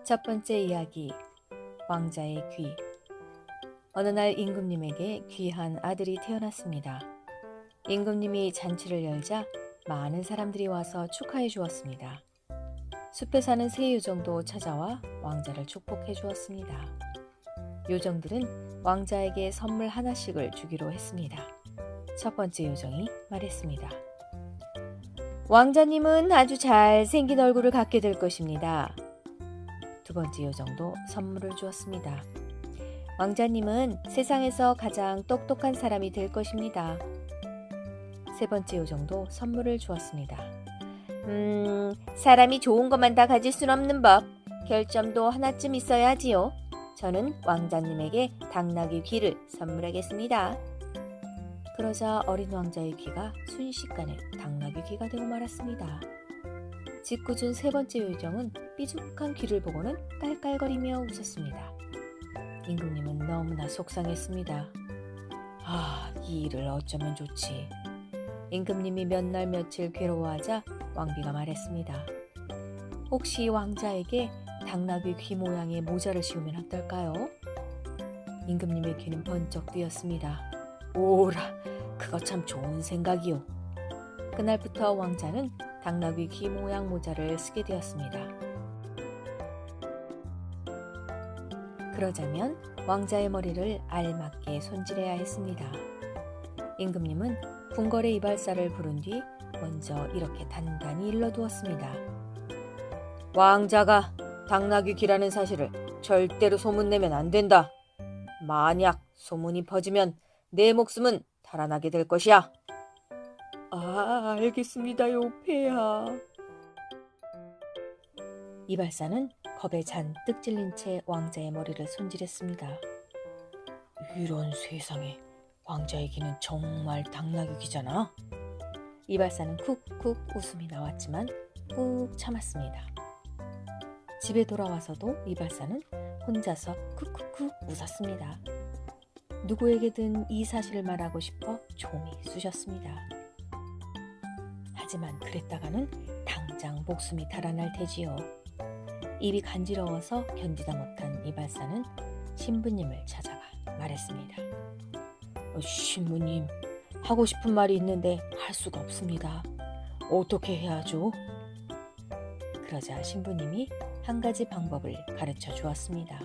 첫 번째 이야기, 왕자의 귀. 어느 날 임금님에게 귀한 아들이 태어났습니다. 임금님이 잔치를 열자 많은 사람들이 와서 축하해 주었습니다. 숲에 사는 새 요정도 찾아와 왕자를 축복해 주었습니다. 요정들은 왕자에게 선물 하나씩을 주기로 했습니다. 첫 번째 요정이 말했습니다. 왕자님은 아주 잘생긴 얼굴을 갖게 될 것입니다. 두 번째 요정도 선물을 주었습니다. 왕자님은 세상에서 가장 똑똑한 사람이 될 것입니다. 세 번째 요정도 선물을 주었습니다. 사람이 좋은 것만 다 가질 순 없는 법. 결점도 하나쯤 있어야지요. 저는 왕자님에게 당나귀 귀를 선물하겠습니다. 그러자 어린 왕자의 귀가 순식간에 당나귀 귀가 되고 말았습니다. 짓궂은 세 번째 요정은 삐죽한 귀를 보고는 깔깔거리며 웃었습니다. 임금님은 너무나 속상했습니다. 이 일을 어쩌면 좋지. 임금님이 몇 날 며칠 괴로워하자 왕비가 말했습니다. 혹시 왕자에게 당나귀 귀 모양의 모자를 씌우면 어떨까요? 임금님의 귀는 번쩍 뜨였습니다. 오라, 그거 참 좋은 생각이요. 그날부터 왕자는 당나귀 귀 모양 모자를 쓰게 되었습니다. 그러자면 왕자의 머리를 알맞게 손질해야 했습니다. 임금님은 궁궐의 이발사를 부른 뒤 먼저 이렇게 단단히 일러두었습니다. 왕자가 당나귀 귀라는 사실을 절대로 소문내면 안 된다. 만약 소문이 퍼지면 내 목숨은 달아나게 될 것이야. 알겠습니다요, 폐하. 이발사는 겁에 잔뜩 찔린 채 왕자의 머리를 손질했습니다. 이런 세상에, 왕자의 귀는 정말 당나귀 귀잖아. 이발사는 쿡쿡 웃음이 나왔지만 꾹 참았습니다. 집에 돌아와서도 이발사는 혼자서 쿡쿡쿡 웃었습니다. 누구에게든 이 사실을 말하고 싶어 종이 쑤셨습니다. 하지만 그랬다가는 당장 목숨이 달아날 테지요. 입이 간지러워서 견디다 못한 이발사는 신부님을 찾아가 말했습니다. 신부님, 하고 싶은 말이 있는데 할 수가 없습니다. 어떻게 해야 하죠? 그러자 신부님이 한 가지 방법을 가르쳐 주었습니다.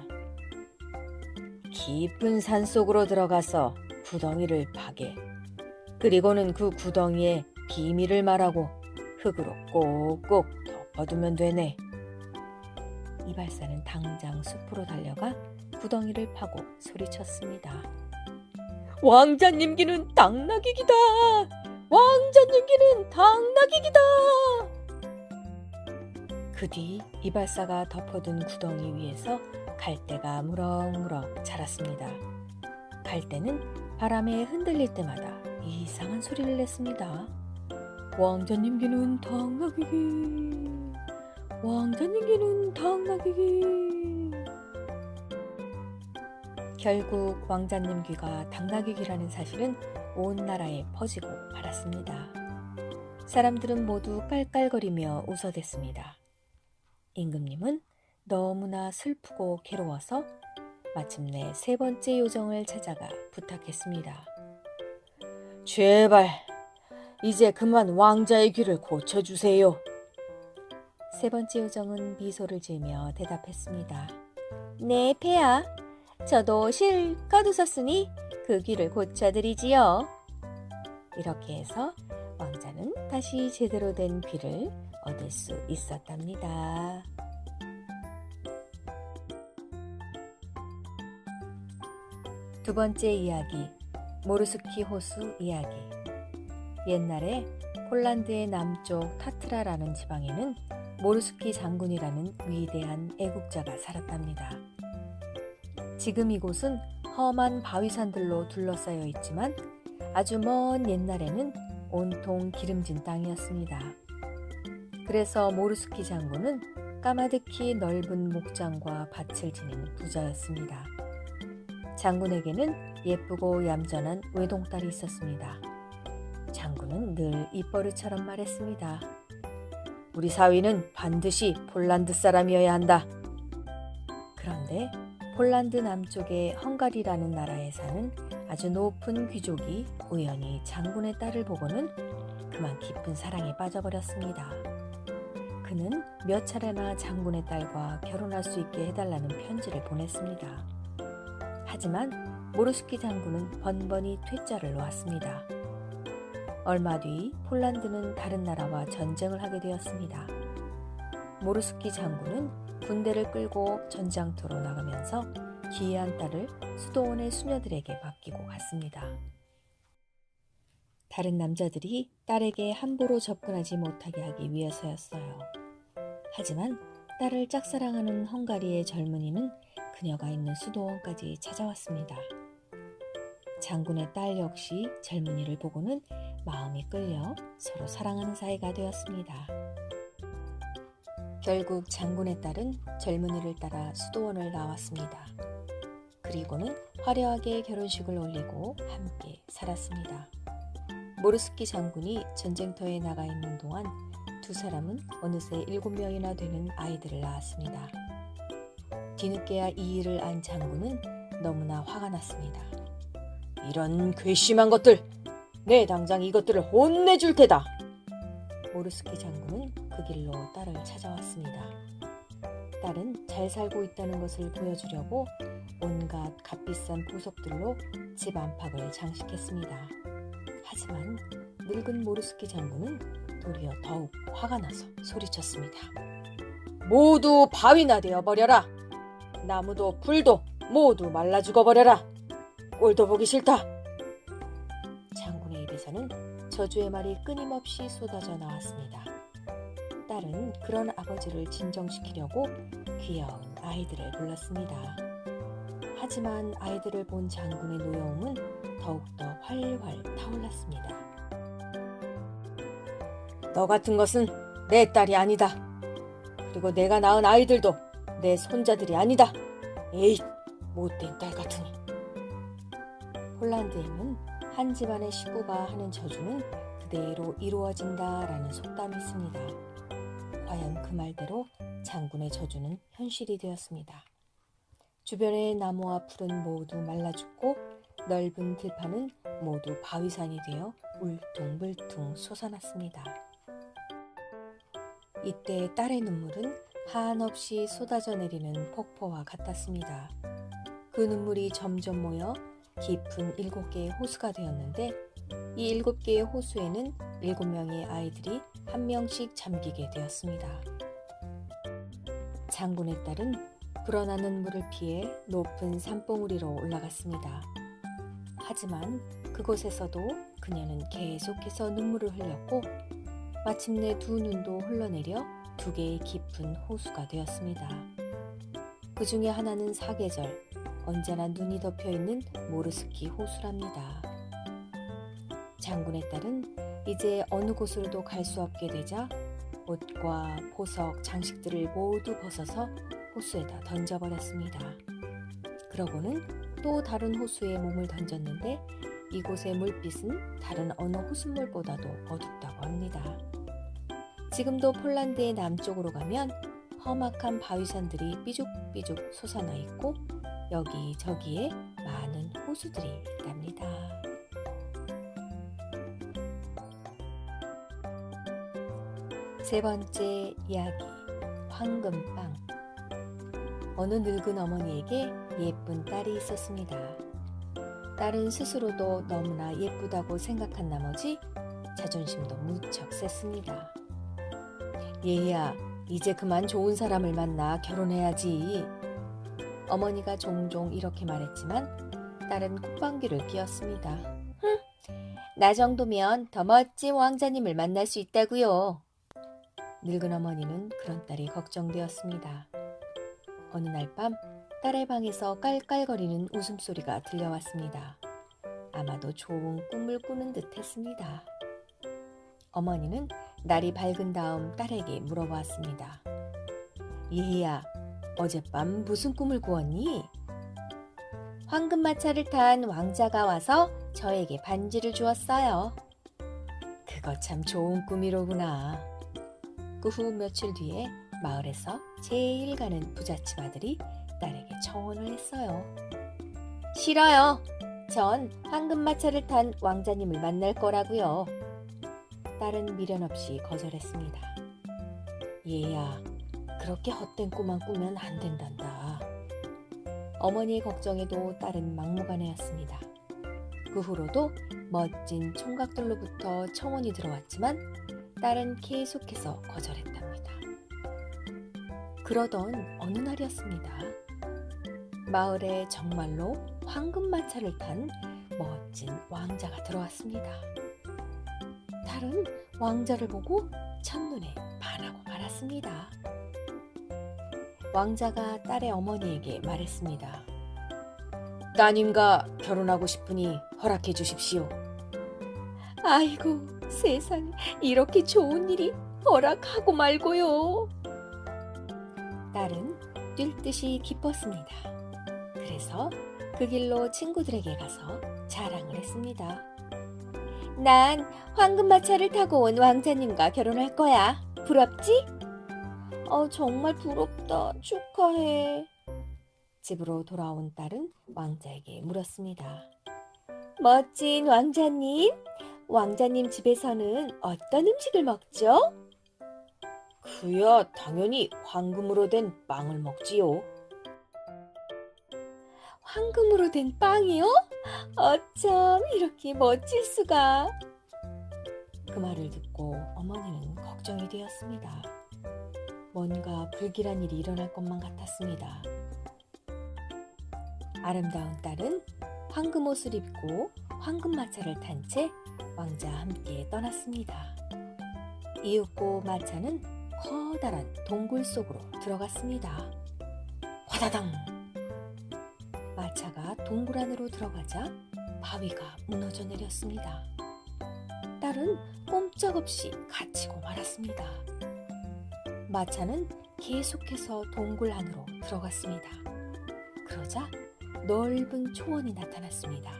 깊은 산속으로 들어가서 구덩이를 파게, 그리고는 그 구덩이에 비밀을 말하고 흙으로 꼭꼭 덮어두면 되네. 이발사는 당장 숲으로 달려가 구덩이를 파고 소리쳤습니다. 왕자님 귀는 당나귀 귀다! 왕자님 귀는 당나귀 귀다! 그 뒤 이발사가 덮어둔 구덩이 위에서 갈대가 무럭무럭 자랐습니다. 갈대는 바람에 흔들릴 때마다 이상한 소리를 냈습니다. 왕자님 귀는 당나귀 귀, 왕자님 귀는 당나귀 귀. 결국 왕자님 귀가 당나귀 귀라는 사실은 온 나라에 퍼지고 말았습니다. 사람들은 모두 깔깔거리며 웃어댔습니다. 임금님은 너무나 슬프고 괴로워서 마침내 세 번째 요정을 찾아가 부탁했습니다. 제발 이제 그만 왕자의 귀를 고쳐주세요. 세 번째 요정은 미소를 지으며 대답했습니다. 네, 폐하. 저도 실컷 웃었으니 그 귀를 고쳐드리지요. 이렇게 해서 왕자는 다시 제대로 된 귀를 얻을 수 있었답니다. 두 번째 이야기, 모르스키 호수 이야기. 옛날에 폴란드의 남쪽 타트라라는 지방에는 모르스키 장군이라는 위대한 애국자가 살았답니다. 지금 이곳은 험한 바위산들로 둘러싸여 있지만 아주 먼 옛날에는 온통 기름진 땅이었습니다. 그래서 모르스키 장군은 까마득히 넓은 목장과 밭을 지닌 부자였습니다. 장군에게는 예쁘고 얌전한 외동딸이 있었습니다. 장군은 늘 입버릇처럼 말했습니다. 우리 사위는 반드시 폴란드 사람이어야 한다. 그런데 폴란드 남쪽의 헝가리라는 나라에 사는 아주 높은 귀족이 우연히 장군의 딸을 보고는 그만 깊은 사랑에 빠져버렸습니다. 그는 몇 차례나 장군의 딸과 결혼할 수 있게 해달라는 편지를 보냈습니다. 하지만 모르스키 장군은 번번이 퇴짜를 놓았습니다. 얼마 뒤 폴란드는 다른 나라와 전쟁을 하게 되었습니다. 모르스키 장군은 군대를 끌고 전장터로 나가면서 귀한 딸을 수도원의 수녀들에게 맡기고 갔습니다. 다른 남자들이 딸에게 함부로 접근하지 못하게 하기 위해서였어요. 하지만 딸을 짝사랑하는 헝가리의 젊은이는 그녀가 있는 수도원까지 찾아왔습니다. 장군의 딸 역시 젊은이를 보고는 마음이 끌려 서로 사랑하는 사이가 되었습니다. 결국 장군의 딸은 젊은이를 따라 수도원을 나왔습니다. 그리고는 화려하게 결혼식을 올리고 함께 살았습니다. 모르스키 장군이 전쟁터에 나가 있는 동안 두 사람은 어느새 7명이나 되는 아이들을 낳았습니다. 뒤늦게야 이 일을 안 장군은 너무나 화가 났습니다. 이런 괘씸한 것들! 내 당장 이것들을 혼내줄 테다! 모르스키 장군은 그 길로 딸을 찾아왔습니다. 딸은 잘 살고 있다는 것을 보여주려고 온갖 값비싼 보석들로 집 안팎을 장식했습니다. 하지만 늙은 모르스키 장군은 도리어 더욱 화가 나서 소리쳤습니다. 모두 바위나 되어버려라! 나무도 풀도 모두 말라 죽어버려라! 꼴도 보기 싫다! 장군의 입에서는 저주의 말이 끊임없이 쏟아져 나왔습니다. 딸은 그런 아버지를 진정시키려고 귀여운 아이들을 불렀습니다. 하지만 아이들을 본 장군의 노여움은 더욱더 활활 타올랐습니다. 너 같은 것은 내 딸이 아니다. 그리고 내가 낳은 아이들도 내 손자들이 아니다. 에잇, 못된 딸 같으니. 폴란드에는 한 집안의 식구가 하는 저주는 그대로 이루어진다라는 속담이 있습니다. 과연 그 말대로 장군의 저주는 현실이 되었습니다. 주변의 나무와 풀은 모두 말라 죽고 넓은 들판은 모두 바위산이 되어 울퉁불퉁 솟아났습니다. 이때 딸의 눈물은 한없이 쏟아져 내리는 폭포와 같았습니다. 그 눈물이 점점 모여 깊은 7개의 호수가 되었는데 이 7개의 호수에는 7명의 아이들이 한 명씩 잠기게 되었습니다. 장군의 딸은 불어나는 물을 피해 높은 산봉우리로 올라갔습니다. 하지만 그곳에서도 그녀는 계속해서 눈물을 흘렸고 마침내 두 눈도 흘러내려 2개의 깊은 호수가 되었습니다. 그 중에 하나는 사계절, 언제나 눈이 덮여있는 모르스키 호수랍니다. 장군의 딸은 이제 어느 곳으로도 갈 수 없게 되자 옷과 보석, 장식들을 모두 벗어서 호수에다 던져버렸습니다. 그러고는 또 다른 호수에 몸을 던졌는데 이곳의 물빛은 다른 어느 호수물보다도 어둡다고 합니다. 지금도 폴란드의 남쪽으로 가면 험악한 바위산들이 삐죽삐죽 솟아나 있고 여기저기에 많은 호수들이 있답니다. 세 번째 이야기, 황금빵. 어느 늙은 어머니에게 예쁜 딸이 있었습니다. 딸은 스스로도 너무나 예쁘다고 생각한 나머지 자존심도 무척 셌습니다. 얘야, 이제 그만 좋은 사람을 만나 결혼해야지. 어머니가 종종 이렇게 말했지만 딸은 콧방귀를 뀌었습니다. 나 정도면 더 멋진 왕자님을 만날 수 있다고요. 늙은 어머니는 그런 딸이 걱정되었습니다. 어느 날 밤 딸의 방에서 깔깔거리는 웃음소리가 들려왔습니다. 아마도 좋은 꿈을 꾸는 듯 했습니다. 어머니는 날이 밝은 다음 딸에게 물어보았습니다. 얘야, 어젯밤 무슨 꿈을 꾸었니? 황금마차를 탄 왕자가 와서 저에게 반지를 주었어요. 그거 참 좋은 꿈이로구나. 그 후 며칠 뒤에 마을에서 제일 가는 부잣집 아들이 딸에게 청혼을 했어요. 싫어요. 전 황금마차를 탄 왕자님을 만날 거라고요. 딸은 미련 없이 거절했습니다. 얘야, 그렇게 헛된 꿈만 꾸면 안 된단다. 어머니의 걱정에도 딸은 막무가내였습니다. 그 후로도 멋진 총각들로부터 청혼이 들어왔지만 딸은 계속해서 거절했답니다. 그러던 어느 날이었습니다. 마을에 정말로 황금마차를 탄 멋진 왕자가 들어왔습니다. 딸은 왕자를 보고 첫눈에 반하고 말았습니다. 왕자가 딸의 어머니에게 말했습니다. 따님과 결혼하고 싶으니 허락해 주십시오. 아이고, 세상에 이렇게 좋은 일이 허락하고 말고요. 딸은 뛸 듯이 기뻤습니다. 그래서 그 길로 친구들에게 가서 자랑을 했습니다. 난 황금마차를 타고 온 왕자님과 결혼할 거야. 부럽지? 정말 부럽다. 축하해. 집으로 돌아온 딸은 왕자에게 물었습니다. 멋진 왕자님, 왕자님 집에서는 어떤 음식을 먹죠? 그야 당연히 황금으로 된 빵을 먹지요. 황금으로 된 빵이요? 어쩜 이렇게 멋질 수가. 그 말을 듣고 어머니는 걱정이 되었습니다. 뭔가 불길한 일이 일어날 것만 같았습니다. 아름다운 딸은 황금 옷을 입고 황금마차를 탄 채 왕자와 함께 떠났습니다. 이윽고 마차는 커다란 동굴 속으로 들어갔습니다. 화다당! 마차가 동굴 안으로 들어가자 바위가 무너져 내렸습니다. 딸은 꼼짝없이 갇히고 말았습니다. 마차는 계속해서 동굴 안으로 들어갔습니다. 그러자 넓은 초원이 나타났습니다.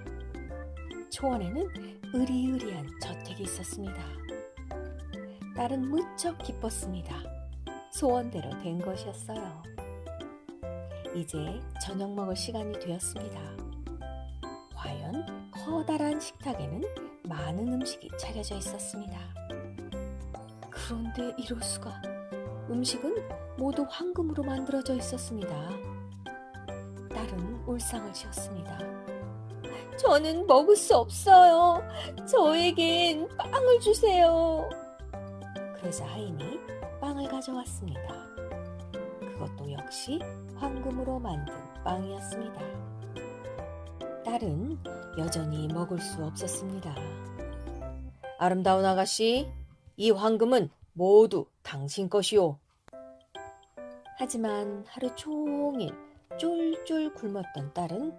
초원에는 으리으리한 저택이 있었습니다. 딸은 무척 기뻤습니다. 소원대로 된 것이었어요. 이제 저녁 먹을 시간이 되었습니다. 과연 커다란 식탁에는 많은 음식이 차려져 있었습니다. 그런데 이럴 수가. 음식은 모두 황금으로 만들어져 있었습니다. 딸은 울상을 지었습니다. 저는 먹을 수 없어요. 저에겐 빵을 주세요. 그러자 하인이 빵을 가져왔습니다. 그것도 역시 황금으로 만든 빵이었습니다. 딸은 여전히 먹을 수 없었습니다. 아름다운 아가씨, 이 황금은 모두 당신 것이오. 하지만 하루 종일 쫄쫄 굶었던 딸은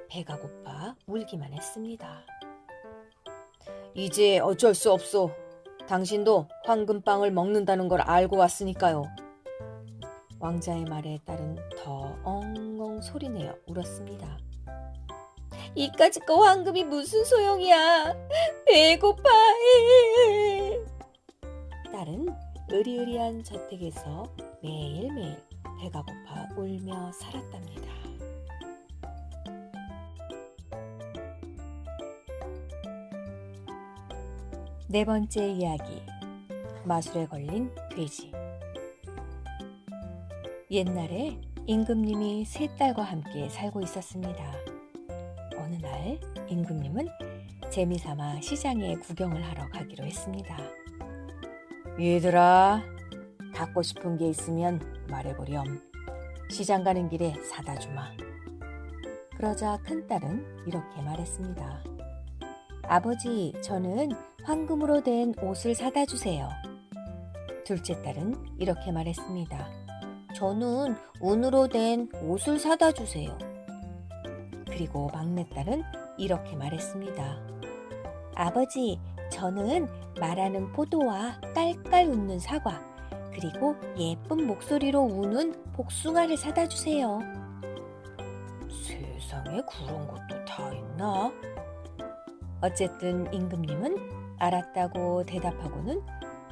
배가 고파 울기만 했습니다. 이제 어쩔 수 없소. 당신도 황금빵을 먹는다는 걸 알고 왔으니까요. 왕자의 말에 딸은 더 엉엉 소리내어 울었습니다. 이까짓 거 황금이 무슨 소용이야. 배고파. 딸은 으리으리한 저택에서 매일매일 배가 고파 울며 살았답니다. 네 번째 이야기, 마술에 걸린 돼지. 옛날에 임금님이 세 딸과 함께 살고 있었습니다. 어느 날 임금님은 재미삼아 시장에 구경을 하러 가기로 했습니다. 얘들아, 갖고 싶은 게 있으면 말해보렴. 시장 가는 길에 사다 주마. 그러자 큰딸은 이렇게 말했습니다. 아버지, 저는 황금으로 된 옷을 사다 주세요. 둘째 딸은 이렇게 말했습니다. 저는 은으로 된 옷을 사다 주세요. 그리고 막내딸은 이렇게 말했습니다. 아버지, 저는 말하는 포도와 깔깔 웃는 사과, 그리고 예쁜 목소리로 우는 복숭아를 사다 주세요. 세상에 그런 것도 다 있나? 어쨌든 임금님은 알았다고 대답하고는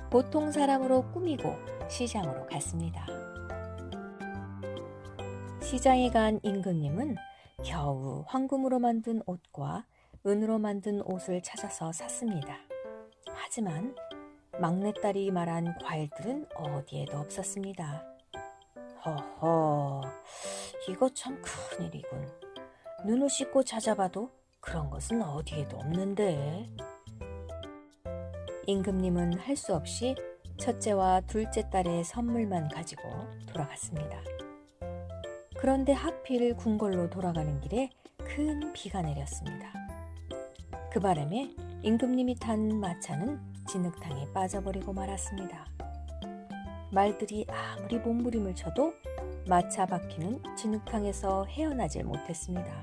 보통 사람으로 꾸미고 시장으로 갔습니다. 시장에 간 임금님은 겨우 황금으로 만든 옷과 은으로 만든 옷을 찾아서 샀습니다. 하지만 막내딸이 말한 과일들은 어디에도 없었습니다. 허허, 이거 참 큰일이군. 눈을 씻고 찾아봐도 그런 것은 어디에도 없는데. 임금님은 할 수 없이 첫째와 둘째 딸의 선물만 가지고 돌아갔습니다. 그런데 하필 궁궐로 돌아가는 길에 큰 비가 내렸습니다. 그 바람에 임금님이 탄 마차는 진흙탕에 빠져버리고 말았습니다. 말들이 아무리 몸부림을 쳐도 마차 바퀴는 진흙탕에서 헤어나질 못했습니다.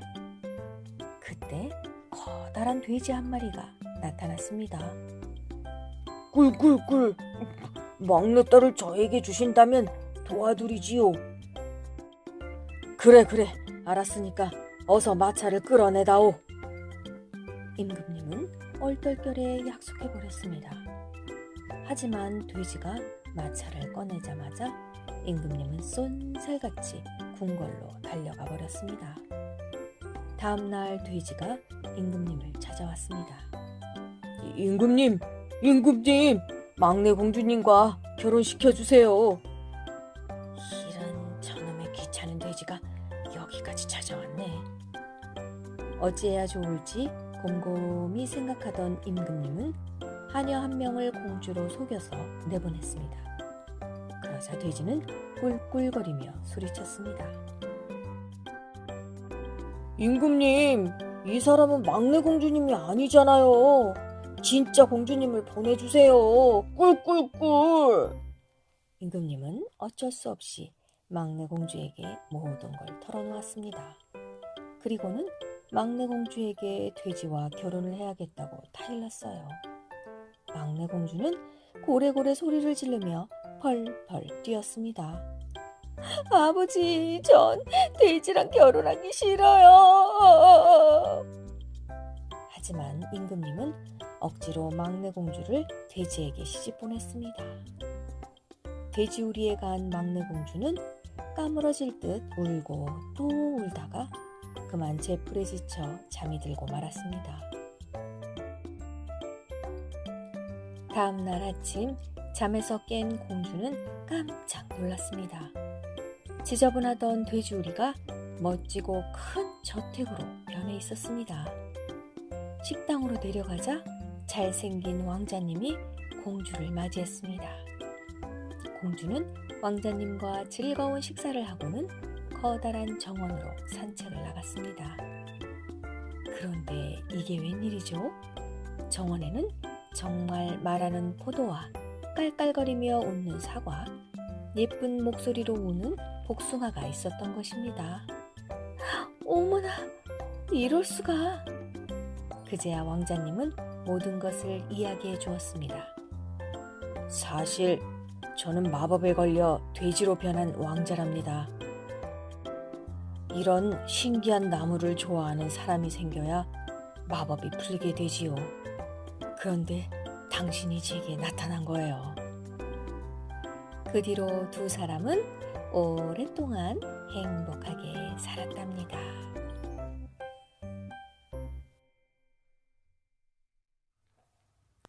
그때 커다란 돼지 한 마리가 나타났습니다. 꿀꿀꿀, 막내딸을 저에게 주신다면 도와드리지요. 그래, 알았으니까 어서 마차를 끌어내다오. 임금님은 얼떨결에 약속해버렸습니다. 하지만 돼지가 마차를 꺼내자마자 임금님은 쏜살같이 궁궐로 달려가 버렸습니다. 다음날 돼지가 임금님을 찾아왔습니다. 임금님, 막내 공주님과 결혼시켜주세요. 이런 저놈의 귀찮은 돼지가 여기까지 찾아왔네. 어찌해야 좋을지 곰곰이 생각하던 임금님은 하녀 한 명을 공주로 속여서 내보냈습니다. 그러자 돼지는 꿀꿀거리며 소리쳤습니다. 임금님, 이 사람은 막내 공주님이 아니잖아요. 진짜 공주님을 보내주세요. 꿀꿀꿀. 임금님은 어쩔 수 없이 막내 공주에게 모든 걸 털어놓았습니다. 그리고는 막내 공주에게 돼지와 결혼을 해야겠다고 타일렀어요. 막내 공주는 고래고래 소리를 지르며 펄펄 뛰었습니다. 아버지, 전 돼지랑 결혼하기 싫어요. 하지만 임금님은 억지로 막내 공주를 돼지에게 시집 보냈습니다. 돼지우리에 간 막내 공주는 까무러질 듯 울고 또 울다가 그만 제풀에 지쳐 잠이 들고 말았습니다. 다음 날 아침 잠에서 깬 공주는 깜짝 놀랐습니다. 지저분하던 돼지우리가 멋지고 큰 저택으로 변해 있었습니다. 식당으로 내려가자 잘생긴 왕자님이 공주를 맞이했습니다. 공주는 왕자님과 즐거운 식사를 하고는 커다란 정원으로 산책을 나갔습니다. 그런데 이게 웬일이죠? 정원에는 정말 말하는 포도와 깔깔거리며 웃는 사과, 예쁜 목소리로 우는 복숭아가 있었던 것입니다. 어머나, 이럴 수가! 그제야 왕자님은 모든 것을 이야기해 주었습니다. 사실 저는 마법에 걸려 돼지로 변한 왕자랍니다. 이런 신기한 나무를 좋아하는 사람이 생겨야 마법이 풀리게 되지요. 그런데 당신이 제게 나타난 거예요. 그 뒤로 두 사람은 오랫동안 행복하게 살았답니다.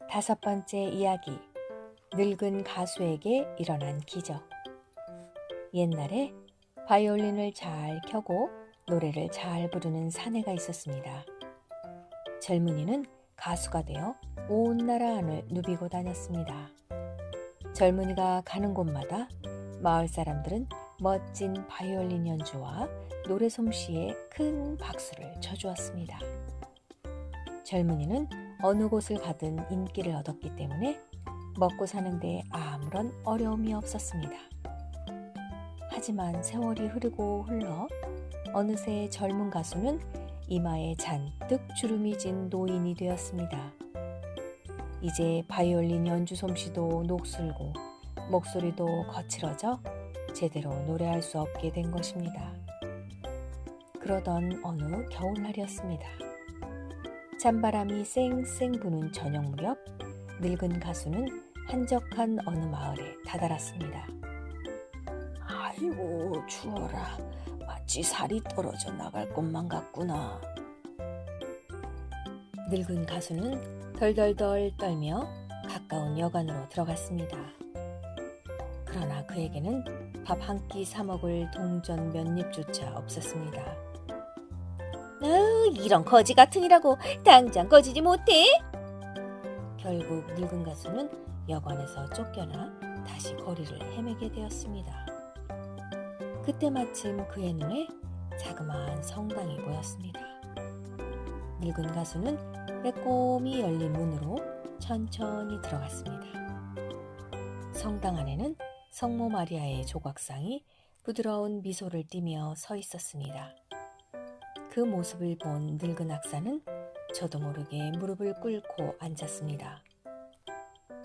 다섯 번째 이야기, 늙은 가수에게 일어난 기적. 옛날에 바이올린을 잘 켜고 노래를 잘 부르는 사내가 있었습니다. 젊은이는 가수가 되어 온 나라 안을 누비고 다녔습니다. 젊은이가 가는 곳마다 마을 사람들은 멋진 바이올린 연주와 노래 솜씨에 큰 박수를 쳐주었습니다. 젊은이는 어느 곳을 가든 인기를 얻었기 때문에 먹고 사는데 아무런 어려움이 없었습니다. 하지만 세월이 흐르고 흘러 어느새 젊은 가수는 이마에 잔뜩 주름이 진 노인이 되었습니다. 이제 바이올린 연주 솜씨도 녹슬고 목소리도 거칠어져 제대로 노래할 수 없게 된 것입니다. 그러던 어느 겨울날이었습니다. 찬바람이 쌩쌩 부는 저녁 무렵 늙은 가수는 한적한 어느 마을에 다다랐습니다. 아이고 추워라. 마치 살이 떨어져 나갈 것만 같구나. 늙은 가수는 덜덜덜 떨며 가까운 여관으로 들어갔습니다. 그러나 그에게는 밥 한 끼 사 먹을 동전 몇 입조차 없었습니다. 이런 거지 같으니라고 당장 꺼지지 못해? 결국 늙은 가수는 여관에서 쫓겨나 다시 거리를 헤매게 되었습니다. 그때 마침 그의 눈에 자그마한 성당이 보였습니다. 늙은 가수는 빼꼼히 열린 문으로 천천히 들어갔습니다. 성당 안에는 성모 마리아의 조각상이 부드러운 미소를 띠며 서 있었습니다. 그 모습을 본 늙은 악사는 저도 모르게 무릎을 꿇고 앉았습니다.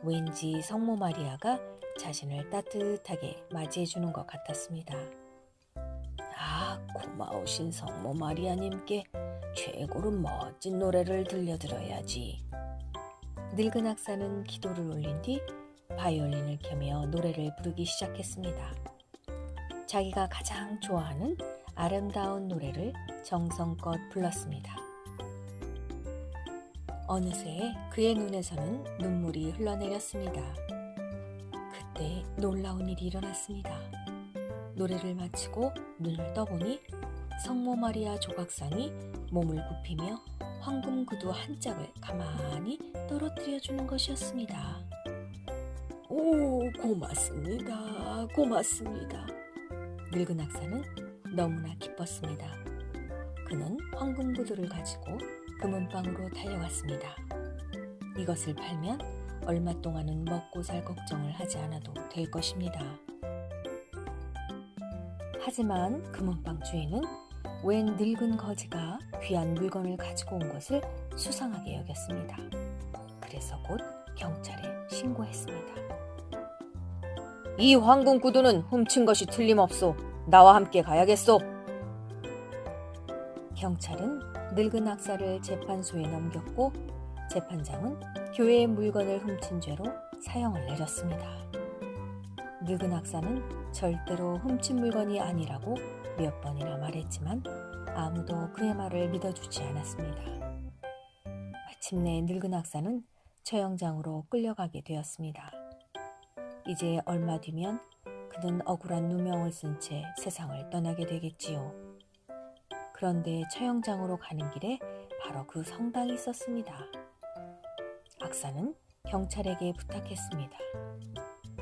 왠지 성모 마리아가 자신을 따뜻하게 맞이해주는 것 같았습니다. 아, 고마우신 성모 마리아님께 최고로 멋진 노래를 들려드려야지. 늙은 악사는 기도를 올린 뒤 바이올린을 켜며 노래를 부르기 시작했습니다. 자기가 가장 좋아하는 아름다운 노래를 정성껏 불렀습니다. 어느새 그의 눈에서는 눈물이 흘러내렸습니다. 그때 놀라운 일이 일어났습니다. 노래를 마치고 눈을 떠보니 성모 마리아 조각상이 몸을 굽히며 황금 구두 한 짝을 가만히 떨어뜨려 주는 것이었습니다. 오, 고맙습니다. 고맙습니다. 늙은 악사는 너무나 기뻤습니다. 그는 황금 구두를 가지고 금은방으로 달려갔습니다. 이것을 팔면 얼마 동안은 먹고 살 걱정을 하지 않아도 될 것입니다. 하지만 금은방 주인은 웬 늙은 거지가 귀한 물건을 가지고 온 것을 수상하게 여겼습니다. 그래서 곧 경찰에 신고했습니다. 이 황금 구두는 훔친 것이 틀림없소. 나와 함께 가야겠소. 경찰은 늙은 악사를 재판소에 넘겼고 재판장은 교회의 물건을 훔친 죄로 사형을 내렸습니다. 늙은 악사는 절대로 훔친 물건이 아니라고 몇 번이나 말했지만 아무도 그의 말을 믿어주지 않았습니다. 마침내 늙은 악사는 처형장으로 끌려가게 되었습니다. 이제 얼마 뒤면 그는 억울한 누명을 쓴 채 세상을 떠나게 되겠지요. 그런데 처형장으로 가는 길에 바로 그 성당이 있었습니다. 악사는 경찰에게 부탁했습니다.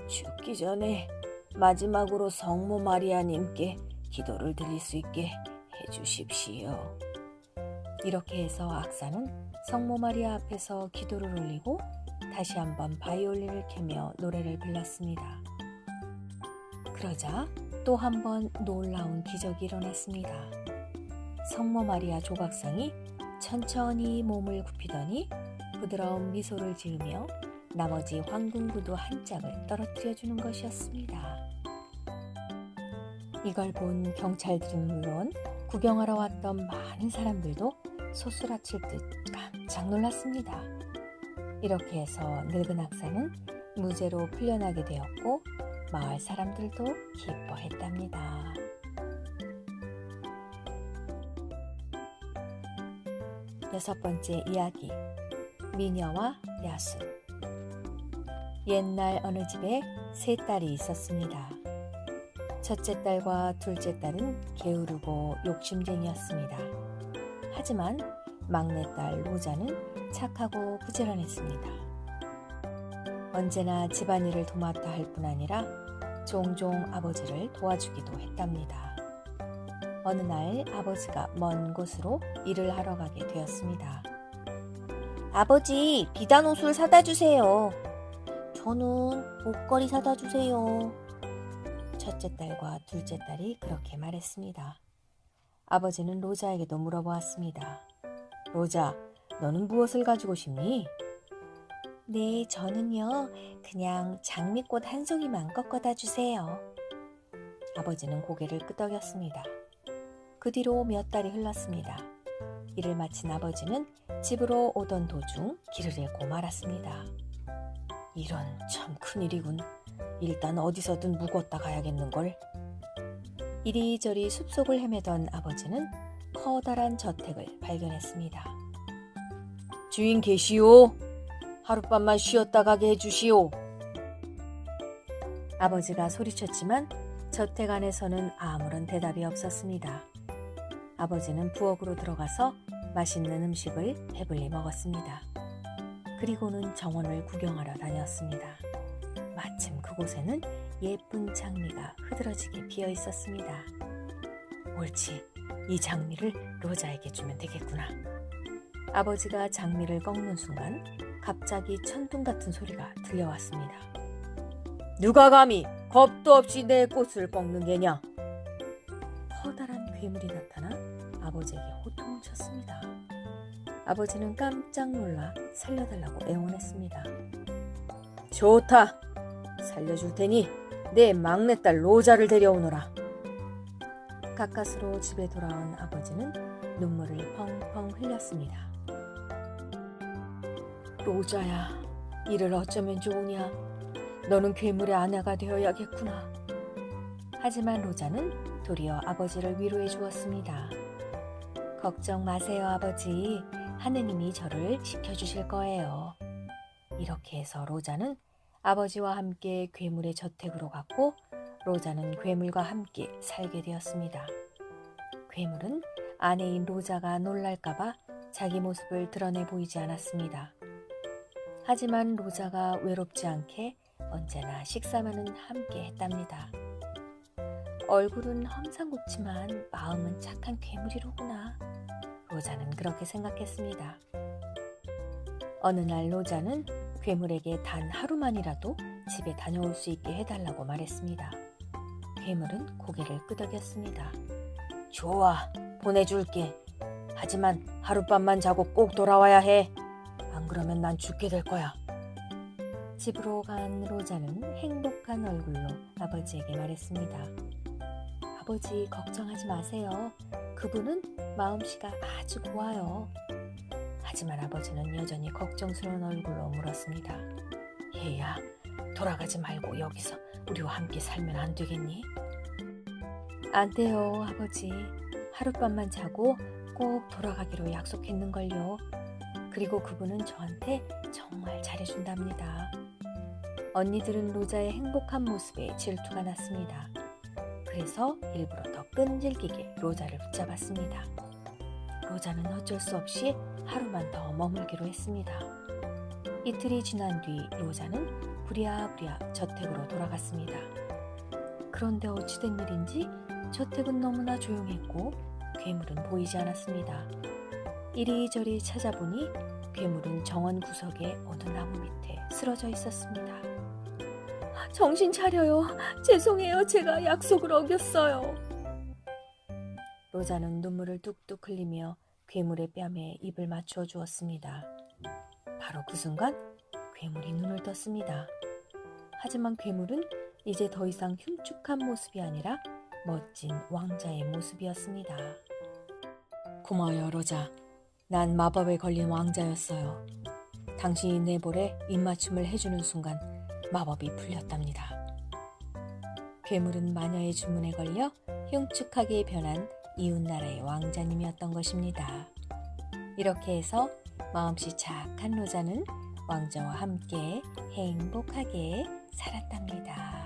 죽기 전에 마지막으로 성모 마리아님께 기도를 드릴 수 있게 해주십시오. 이렇게 해서 악사는 성모 마리아 앞에서 기도를 올리고 다시 한번 바이올린을 켜며 노래를 불렀습니다. 그러자 또 한 번 놀라운 기적이 일어났습니다. 성모 마리아 조각상이 천천히 몸을 굽히더니 부드러운 미소를 지으며 나머지 황금 구두 한 짝을 떨어뜨려 주는 것이었습니다. 이걸 본 경찰들은 물론 구경하러 왔던 많은 사람들도 소스라칠 듯 깜짝 놀랐습니다. 이렇게 해서 늙은 악사는 무죄로 풀려나게 되었고 마을 사람들도 기뻐했답니다. 여섯 번째 이야기, 미녀와 야수. 옛날 어느 집에 세 딸이 있었습니다. 첫째 딸과 둘째 딸은 게으르고 욕심쟁이였습니다. 하지만 막내딸 로자는 착하고 부지런했습니다. 언제나 집안일을 도맡아 할 뿐 아니라 종종 아버지를 도와주기도 했답니다. 어느 날 아버지가 먼 곳으로 일을 하러 가게 되었습니다. 아버지, 비단 옷을 사다 주세요. 저는 목걸이 사다 주세요. 첫째 딸과 둘째 딸이 그렇게 말했습니다. 아버지는 로자에게도 물어보았습니다. 로자, 너는 무엇을 가지고 싶니? 네, 저는요. 그냥 장미꽃 한 송이만 꺾어다 주세요. 아버지는 고개를 끄덕였습니다. 그 뒤로 몇 달이 흘렀습니다. 일을 마친 아버지는 집으로 오던 도중 길을 잃고 말았습니다. 이런 참 큰일이군. 일단 어디서든 묵었다 가야겠는걸. 이리저리 숲속을 헤매던 아버지는 커다란 저택을 발견했습니다. 주인 계시오? 하룻밤만 쉬었다 가게 해주시오. 아버지가 소리쳤지만 저택 안에서는 아무런 대답이 없었습니다. 아버지는 부엌으로 들어가서 맛있는 음식을 배불리 먹었습니다. 그리고는 정원을 구경하러 다녔습니다. 마침 그곳에는 예쁜 장미가 흐드러지게 피어 있었습니다. 옳지, 이 장미를 로자에게 주면 되겠구나. 아버지가 장미를 꺾는 순간 갑자기 천둥 같은 소리가 들려왔습니다. 누가 감히 겁도 없이 내 꽃을 꺾는 게냐? 커다란 괴물이 나타나 아버지에게 호통을 쳤습니다. 아버지는 깜짝 놀라 살려달라고 애원했습니다. 좋다, 살려줄 테니 내 막내딸 로자를 데려오너라. 가까스로 집에 돌아온 아버지는 눈물을 펑펑 흘렸습니다. 로자야, 이를 어쩌면 좋으냐? 너는 괴물의 아내가 되어야겠구나. 하지만 로자는 도리어 아버지를 위로해 주었습니다. 걱정 마세요, 아버지. 하느님이 저를 지켜주실 거예요. 이렇게 해서 로자는 아버지와 함께 괴물의 저택으로 갔고 로자는 괴물과 함께 살게 되었습니다. 괴물은 아내인 로자가 놀랄까봐 자기 모습을 드러내 보이지 않았습니다. 하지만 로자가 외롭지 않게 언제나 식사만은 함께 했답니다. 얼굴은 험상궂지만 마음은 착한 괴물이로구나. 로자는 그렇게 생각했습니다. 어느 날 로자는 괴물에게 단 하루만이라도 집에 다녀올 수 있게 해달라고 말했습니다. 괴물은 고개를 끄덕였습니다. 좋아, 보내줄게. 하지만 하룻밤만 자고 꼭 돌아와야 해. 안 그러면 난 죽게 될 거야. 집으로 간 로자는 행복한 얼굴로 아버지에게 말했습니다. 아버지, 걱정하지 마세요. 그분은 마음씨가 아주 고와요. 하지만 아버지는 여전히 걱정스러운 얼굴로 물었습니다. 얘야, 돌아가지 말고 여기서 우리와 함께 살면 안 되겠니? 안 돼요, 아버지. 하룻밤만 자고 꼭 돌아가기로 약속했는걸요. 그리고 그분은 저한테 정말 잘해준답니다. 언니들은 로자의 행복한 모습에 질투가 났습니다. 그래서 일부러 더 끈질기게 로자를 붙잡았습니다. 로자는 어쩔 수 없이 하루만 더 머물기로 했습니다. 이틀이 지난 뒤 로자는 부랴부랴 저택으로 돌아갔습니다. 그런데 어찌된 일인지 저택은 너무나 조용했고 괴물은 보이지 않았습니다. 이리저리 찾아보니 괴물은 정원 구석의 어느 나무 밑에 쓰러져 있었습니다. 정신 차려요. 죄송해요. 제가 약속을 어겼어요. 로자는 눈물을 뚝뚝 흘리며 괴물의 뺨에 입을 맞추어 주었습니다. 바로 그 순간 괴물이 눈을 떴습니다. 하지만 괴물은 이제 더 이상 흉측한 모습이 아니라 멋진 왕자의 모습이었습니다. 고마워요, 로자. 난 마법에 걸린 왕자였어요. 당신이 내 볼에 입맞춤을 해주는 순간 마법이 풀렸답니다. 괴물은 마녀의 주문에 걸려 흉측하게 변한 이웃나라의 왕자님이었던 것입니다. 이렇게 해서 마음씨 착한 로자는 왕자와 함께 행복하게 살았답니다.